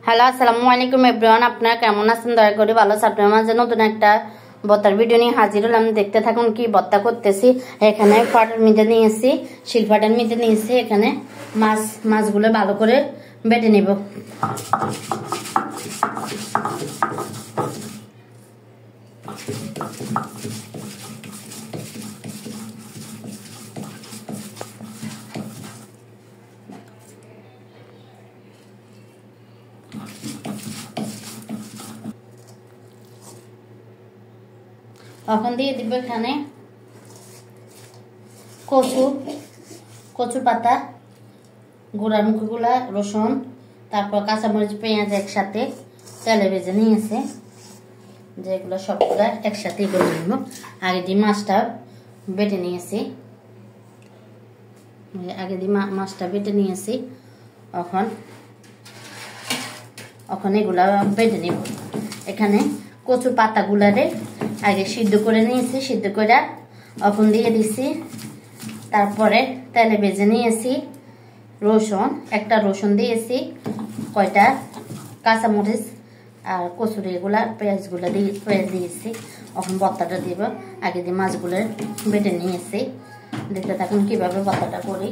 Hello আসসালামু আলাইকুম everyone, আপনারা কেমন আছেন? দয়া করে ভালো আছেন। আপনার মাঝে নতুন একটা ভর্তার ভিডিও নিয়ে হাজির হলাম। দেখতে থাকুন কি ভর্তা করতেছি। এখানে পাটার মধ্যে নিয়েছি, শিলপাটার মধ্যে নিয়েছি। এখানে মাছগুলো ভালো করে বেটে নেব। এখন দিয়ে দিব এখানে কচু পাতা, গুঁড়ার মুখগুলা, রসুন, তারপর কাঁচামরিচ, পেঁয়াজ একসাথে তেলে ভেজে নিয়েছে। যেগুলো সবগুলা একসাথে করে নেব। আগে দিয়ে মাছটা বেটে নিয়েছি। এখন এগুলা বেটে নেব। এখানে কচু পাতাগুলারে আগে সিদ্ধ করে নিয়েছি। সিদ্ধ করে এখন দিয়ে দিছি। তারপরে তেলে ভেজে নিয়েছি একটা রসুন দিয়েছি, কয়টা কাঁচামরিচ আর কচুরি এগুলা পেঁয়াজগুলো দিয়েছি। এখন ভর্তাটা দিব। আগে দিয়ে মাছগুলো বেটে নিয়েছি। দেখতে থাকুন কিভাবে ভর্তাটা করি।